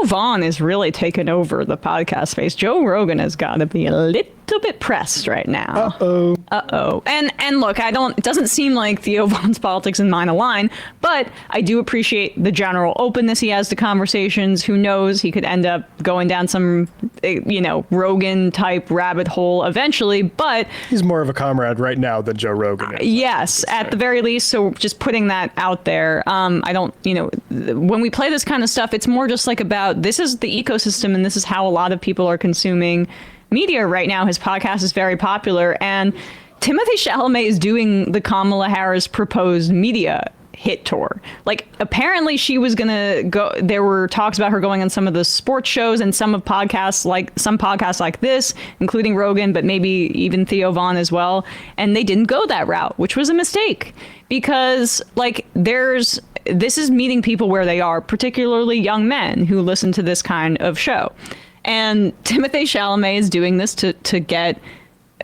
Vaughn is really taking over the podcast space. Joe Rogan has got to be a little bit pressed right now. Uh-oh. And look, it doesn't seem like Theo Vaughn's politics and mine align, but I do appreciate the general openness he has to conversations. Who knows? He could end up going down some, Rogan type rabbit hole eventually, but he's more of a comrade right now than Joe Rogan is. Yes, at the very least. So just putting that out there. I don't, when we play this kind of stuff, it's more just like about this is the ecosystem and this is how a lot of people are consuming media right now. His podcast is very popular, and Timothée Chalamet is doing the Kamala Harris proposed media hit tour. Like, apparently she was gonna go. There were talks about her going on some of the sports shows and some podcasts like this, including Rogan, but maybe even Theo Vaughn as well. And they didn't go that route, which was a mistake, because this is meeting people where they are, particularly young men who listen to this kind of show. And Timothée Chalamet is doing this to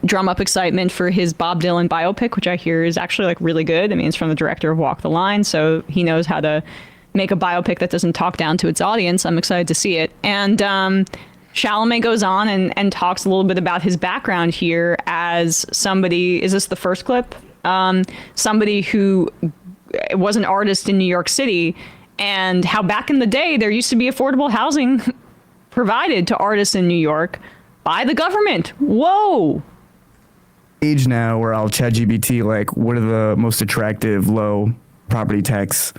drum up excitement for his Bob Dylan biopic, which I hear is actually really good. I mean, it's from the director of Walk the Line, so he knows how to make a biopic that doesn't talk down to its audience. I'm excited to see it. And Chalamet goes on and talks a little bit about his background here as somebody. Is this the first clip? Somebody who was an artist in New York City, and how back in the day there used to be affordable housing provided to artists in New York by the government. Whoa. Age now where I'll ChatGPT what are the most attractive low property tax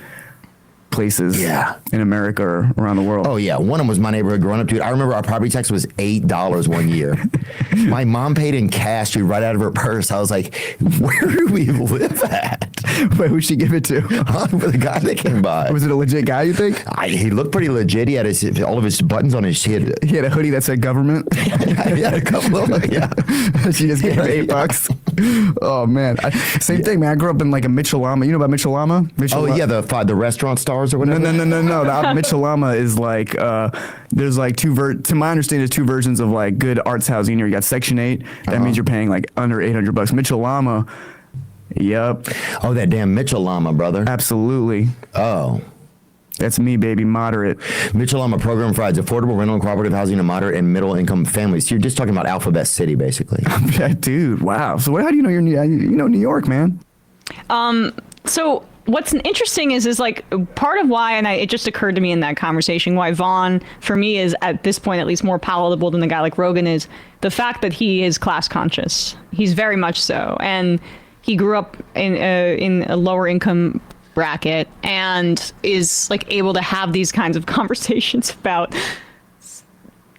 places in America or around the world. Oh yeah, one of them was my neighborhood growing up, dude. I remember our property tax was $8 one year. My mom paid in cash, dude, right out of her purse. I was like, where do we live at? Wait, who'd she give it to? For the guy that came by. Was it a legit guy, you think? He looked pretty legit. He had all of his buttons on his head. He had a hoodie that said government. He had a couple of She just gave him $8. Oh man, same thing, man. I grew up in a Michelama. You know about Michelama? Oh yeah, the restaurant stars or whatever. No. The Michelama is there's to my understanding, there's two versions of good arts housing. You got Section 8. That means you're paying under $800. Michelama. Yep. Oh, that damn Michelama, brother. Absolutely. Oh. That's me, baby. Moderate. Michelama program provides affordable rental and cooperative housing to moderate and middle income families. So you're just talking about Alphabet City, basically. Dude, wow. So how do you know New York, man? So what's interesting is part of why, and it just occurred to me in that conversation, why Vaughn, for me, is at this point at least more palatable than a guy like Rogan is the fact that he is class conscious. He's very much so. And he grew up in a lower income bracket and is able to have these kinds of conversations about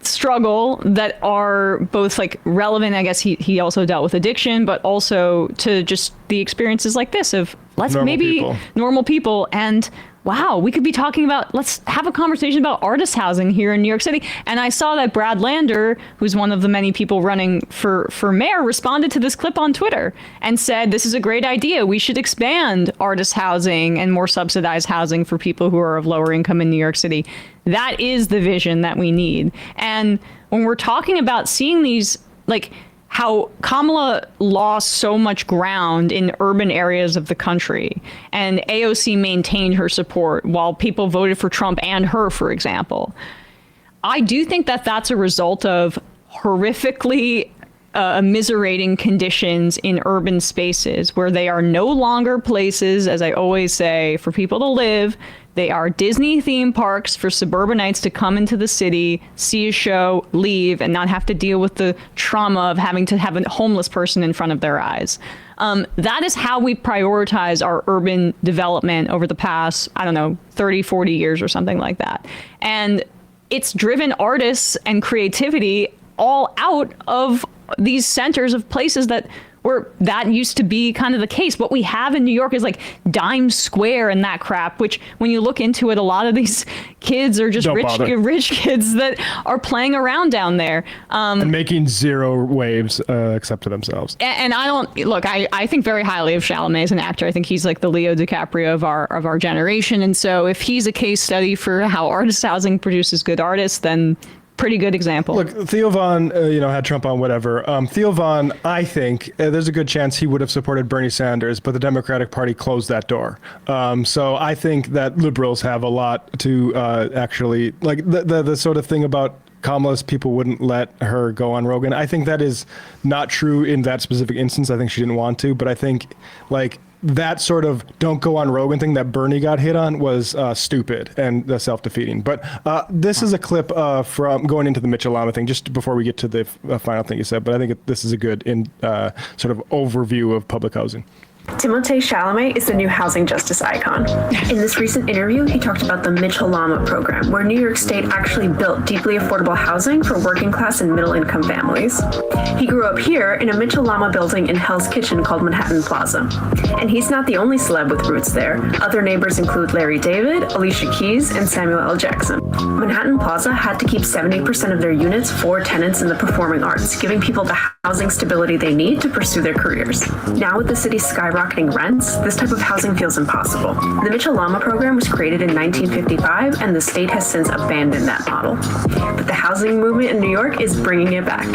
struggle that are both relevant. I guess he also dealt with addiction, but also to just the experiences like this of normal people. And wow, we could be talking about, let's have a conversation about artist housing here in New York City. And I saw that Brad Lander, who's one of the many people running for mayor, responded to this clip on Twitter and said, this is a great idea. We should expand artist housing and more subsidized housing for people who are of lower income in New York City. That is the vision that we need. And when we're talking about seeing these, how Kamala lost so much ground in urban areas of the country, and AOC maintained her support while people voted for Trump and her, for example. I do think that that's a result of horrifically immiserating conditions in urban spaces where they are no longer places, as I always say, for people to live. They are Disney theme parks for suburbanites to come into the city, see a show, leave, and not have to deal with the trauma of having to have a homeless person in front of their eyes. That is how we prioritize our urban development over the past, 30, 40 years or something like that. And it's driven artists and creativity all out of these centers of places where that used to be kind of the case. What we have in New York is Dime Square and that crap, which when you look into it, a lot of these kids are just rich kids that are playing around down there. And making zero waves except to themselves. And I think very highly of Chalamet as an actor. I think he's the Leo DiCaprio of our generation. And so if he's a case study for how artist housing produces good artists, then pretty good example. Look, Theo Von, had Trump on whatever. Theo Von, I think there's a good chance he would have supported Bernie Sanders, but the Democratic Party closed that door. So I think that liberals have a lot to actually, like the sort of thing about Kamala's people wouldn't let her go on Rogan. I think that is not true in that specific instance. I think she didn't want to, but I think like that sort of don't go on Rogan thing that Bernie got hit on was stupid and self-defeating. But this is a clip from going into the Mitchell-Lama thing, just before we get to the final thing you said. But I think this is a good sort of overview of public housing. Timothée Chalamet is the new housing justice icon. In this recent interview, he talked about the Mitchell-Lama program, where New York State actually built deeply affordable housing for working class and middle-income families. He grew up here in a Mitchell-Lama building in Hell's Kitchen called Manhattan Plaza. And he's not the only celeb with roots there. Other neighbors include Larry David, Alicia Keys, and Samuel L. Jackson. Manhattan Plaza had to keep 70% of their units for tenants in the performing arts, giving people the housing stability they need to pursue their careers. Now with the city's skyrocketing rents, this type of housing feels impossible. The Mitchell-Lama program was created in 1955, and the state has since abandoned that model. But the housing movement in New York is bringing it back.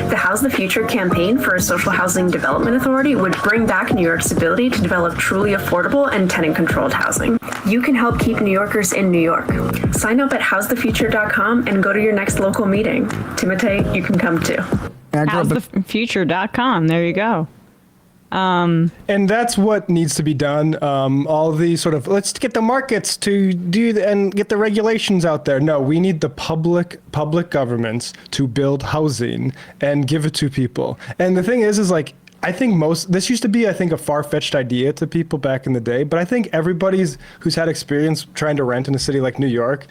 The House the Future campaign for a social housing development authority would bring back New York's ability to develop truly affordable and tenant-controlled housing. You can help keep New Yorkers in New York. Sign up at howsthefuture.com and go to your next local meeting. Timothée, you can come too. Howsthefuture.com. There you go. And that's what needs to be done. All the sort of, let's get the markets to do and get the regulations out there. No, we need the public governments to build housing and give it to people. And the thing is like, I think this used to be, I think, a far-fetched idea to people back in the day, but I think who's had experience trying to rent in a city like New York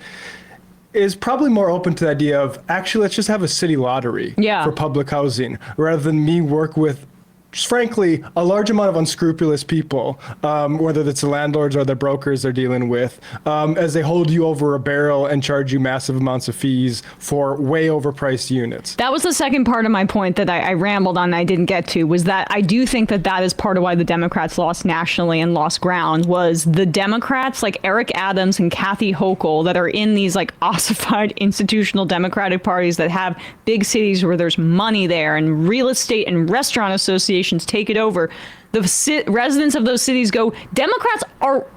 is probably more open to the idea of, actually, let's just have a city lottery for public housing, rather than me work with, just frankly, a large amount of unscrupulous people, whether it's the landlords or the brokers they're dealing with, as they hold you over a barrel and charge you massive amounts of fees for way overpriced units. That was the second part of my point that I rambled on and I didn't get to, was that I do think that is part of why the Democrats lost nationally and lost ground, was the Democrats like Eric Adams and Kathy Hochul that are in these like ossified institutional Democratic parties that have big cities where there's money there and real estate and restaurant associations take it over. The residents of those cities go, Democrats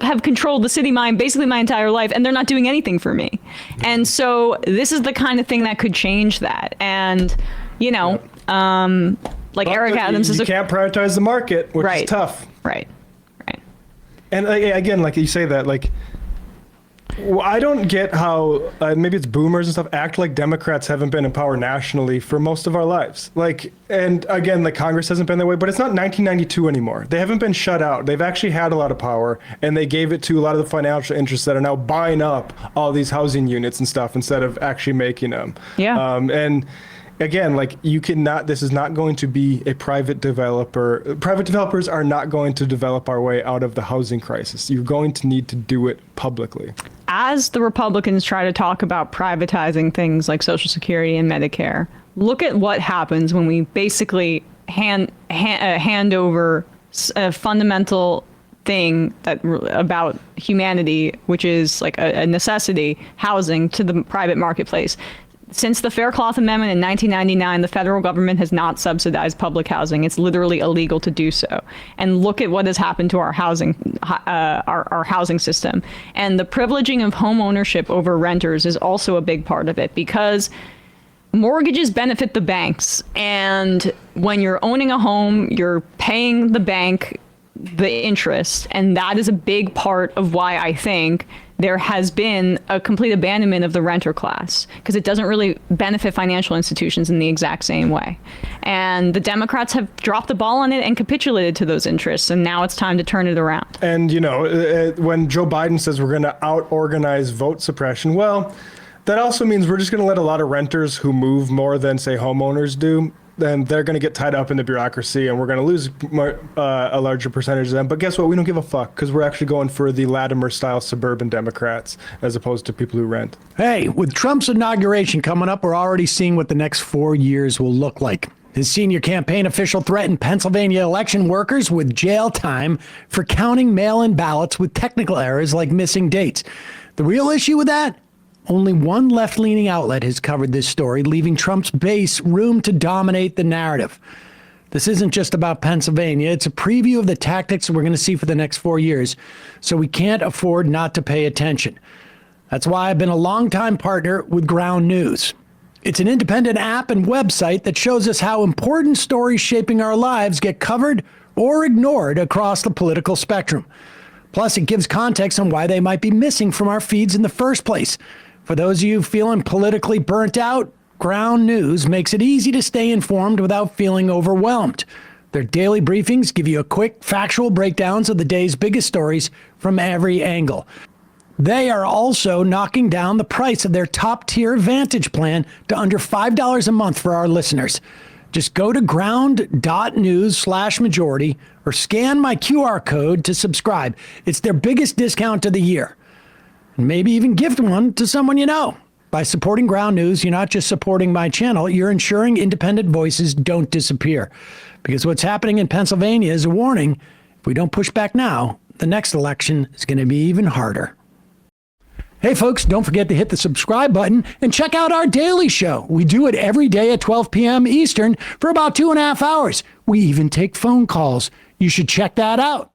have controlled the city basically my entire life, and they're not doing anything for me. And so this is the kind of thing that could change that. And, like Eric Adams is... You can't prioritize the market, which is tough. Right. And again, like you say that, like, I don't get how maybe it's boomers and stuff act like Democrats haven't been in power nationally for most of our lives. Like, and again, like Congress hasn't been that way, but it's not 1992 anymore. They haven't been shut out. They've actually had a lot of power, and they gave it to a lot of the financial interests that are now buying up all these housing units and stuff instead of actually making them. Yeah. And again, like this is not going to be a private developer. Private developers are not going to develop our way out of the housing crisis. You're going to need to do it publicly. As the Republicans try to talk about privatizing things like Social Security and Medicare, look at what happens when we basically hand over a fundamental thing about humanity, which is like a necessity, housing, to the private marketplace. Since the Fair Cloth Amendment in 1999, the federal government has not subsidized public housing. It's literally illegal to do so. And look at what has happened to our housing, our housing system. And the privileging of home ownership over renters is also a big part of it, because mortgages benefit the banks. And when you're owning a home, you're paying the bank the interest. And that is a big part of why I think there has been a complete abandonment of the renter class, because it doesn't really benefit financial institutions in the exact same way. And the Democrats have dropped the ball on it and capitulated to those interests, and now it's time to turn it around. And, when Joe Biden says we're going to out-organize vote suppression, well, that also means we're just going to let a lot of renters who move more than, say, homeowners do, then they're going to get tied up in the bureaucracy, and we're going to lose a larger percentage of them. But guess what? We don't give a fuck, because we're actually going for the Latimer-style suburban Democrats as opposed to people who rent. Hey, with Trump's inauguration coming up, we're already seeing what the next 4 years will look like. His senior campaign official threatened Pennsylvania election workers with jail time for counting mail-in ballots with technical errors like missing dates. The real issue with that? Only one left-leaning outlet has covered this story, leaving Trump's base room to dominate the narrative. This isn't just about Pennsylvania. It's a preview of the tactics we're going to see for the next 4 years, so we can't afford not to pay attention. That's why I've been a longtime partner with Ground News. It's an independent app and website that shows us how important stories shaping our lives get covered or ignored across the political spectrum. Plus, it gives context on why they might be missing from our feeds in the first place. For those of you feeling politically burnt out, Ground News makes it easy to stay informed without feeling overwhelmed. Their daily briefings give you a quick, factual breakdowns of the day's biggest stories from every angle. They are also knocking down the price of their top-tier Vantage plan to under $5 a month for our listeners. Just go to ground.news/majority or scan my QR code to subscribe. It's their biggest discount of the year. And maybe even gift one to someone you know. By supporting Ground News, you're not just supporting my channel, you're ensuring independent voices don't disappear. Because what's happening in Pennsylvania is a warning. If we don't push back now, the next election is going to be even harder. Hey folks, don't forget to hit the subscribe button and check out our daily show. We do it every day at 12 p.m. Eastern for about 2.5 hours. We even take phone calls. You should check that out.